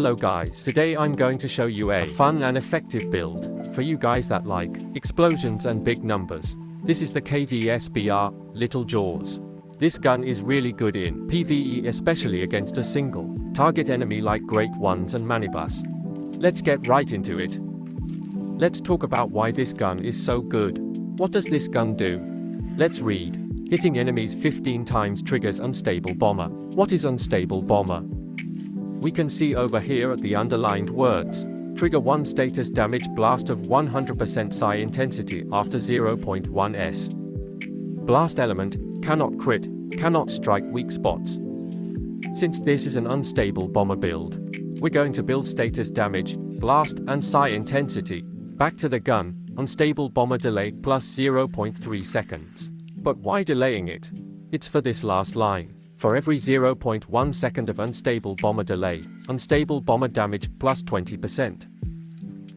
Hello guys, today I'm going to show you a fun and effective build for you guys that like explosions and big numbers. This is the KVSBR Little Jaws. This gun is really good in PVE, especially against a single target enemy like Great Ones and Manibus. Let's get right into it. Let's talk about why this gun is so good. What does this gun do? Let's read. Hitting enemies 15 times triggers unstable bomber. What is unstable bomber? We can see over here at the underlined words. Trigger 1 status damage blast of 100% psi intensity after 0.1 s. Blast element, cannot crit, cannot strike weak spots. Since this is an unstable bomber build, we're going to build status damage, blast and psi intensity. Back to the gun, unstable bomber delay plus 0.3 seconds. But why delaying it? It's for this last line. For every 0.1 second of unstable bomber delay, unstable bomber damage plus 20%.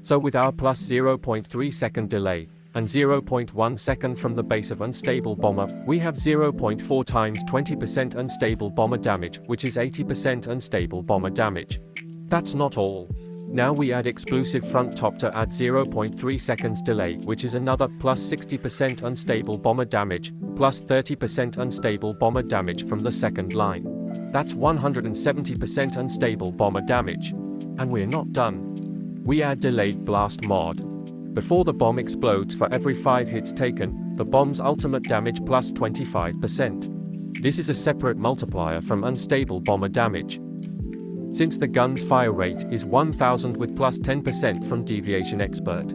So with our plus 0.3 second delay, and 0.1 second from the base of unstable bomber, we have 0.4 times 20% unstable bomber damage, which is 80% unstable bomber damage. That's not all. Now we add explosive front top to add 0.3 seconds delay, which is another plus 60% unstable bomber damage, plus 30% unstable bomber damage from the second line. That's 170% unstable bomber damage. And we're not done. We add delayed blast mod. Before the bomb explodes, for every 5 hits taken, the bomb's ultimate damage plus 25%. This is a separate multiplier from unstable bomber damage. Since the gun's fire rate is 1000 with plus 10% from deviation expert,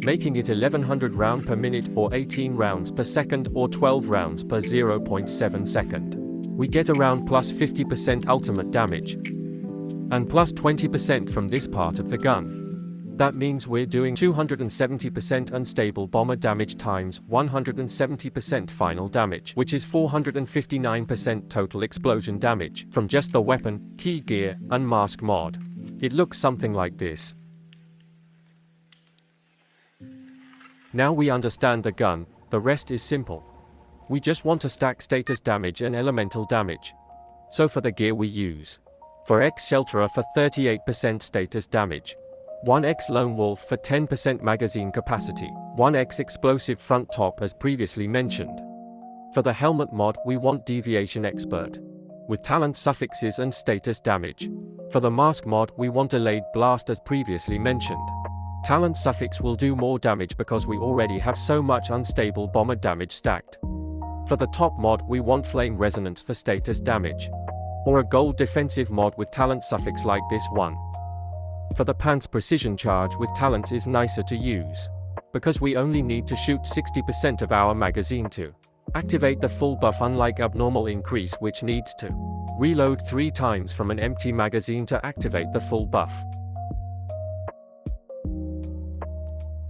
making it 1100 round per minute or 18 rounds per second or 12 rounds per 0.7 second. We get around plus 50% ultimate damage. And plus 20% from this part of the gun. That means we're doing 270% unstable bomber damage times 170% final damage, which is 459% total explosion damage from just the weapon, key gear, and mask mod. It looks something like this. Now we understand the gun, the rest is simple. We just want to stack status damage and elemental damage. So for the gear we use. For X Shelterer for 38% status damage. 1x Lone Wolf for 10% magazine capacity, 1x explosive front top as previously mentioned. For the helmet mod we want deviation expert, with talent suffixes and status damage. For the mask mod we want delayed blast as previously mentioned. Talent suffix will do more damage because we already have so much unstable bomber damage stacked. For the top mod we want flame resonance for status damage. Or a gold defensive mod with talent suffix like this one. For the pants precision charge with talents is nicer to use, because we only need to shoot 60% of our magazine to activate the full buff, unlike abnormal increase which needs to reload 3 times from an empty magazine to activate the full buff.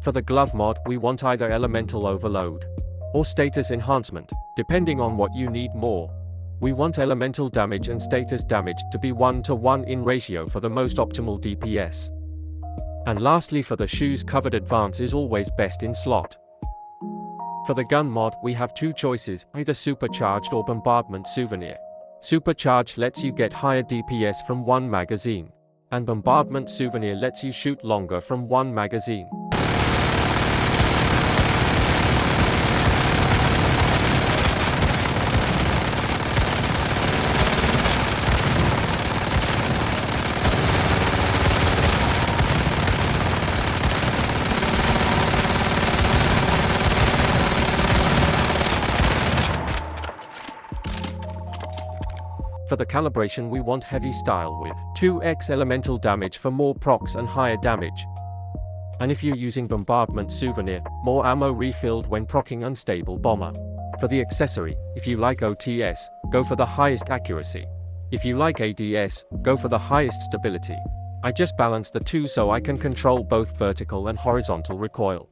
For the glove mod we want either elemental overload or status enhancement, depending on what you need more. We want elemental damage and status damage to be 1:1 in ratio for the most optimal DPS. And lastly, for the shoes, covered advance is always best in slot. For the gun mod we have 2 choices, either supercharged or bombardment souvenir. Supercharged lets you get higher DPS from 1 magazine, and bombardment souvenir lets you shoot longer from 1 magazine. For the calibration we want heavy style with 2x elemental damage for more procs and higher damage. And if you're using bombardment souvenir, more ammo refilled when proccing unstable bomber. For the accessory, if you like OTS, go for the highest accuracy. If you like ADS, go for the highest stability. I just balance the 2 so I can control both vertical and horizontal recoil.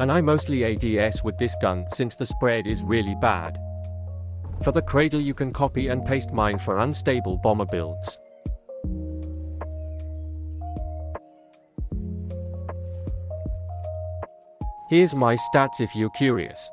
And I mostly ADS with this gun since the spread is really bad. For the Cradle you can copy and paste mine for unstable bomber builds. Here's my stats if you're curious.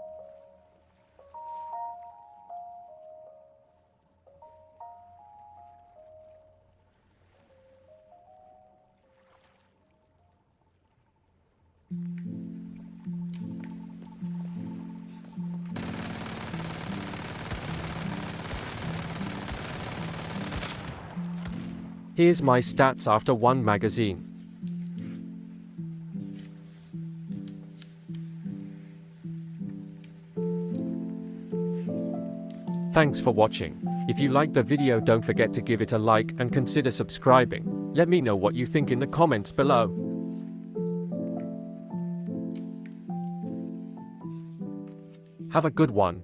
Here's my stats after one magazine. Thanks for watching. If you liked the video, don't forget to give it a like and consider subscribing. Let me know what you think in the comments below. Have a good one.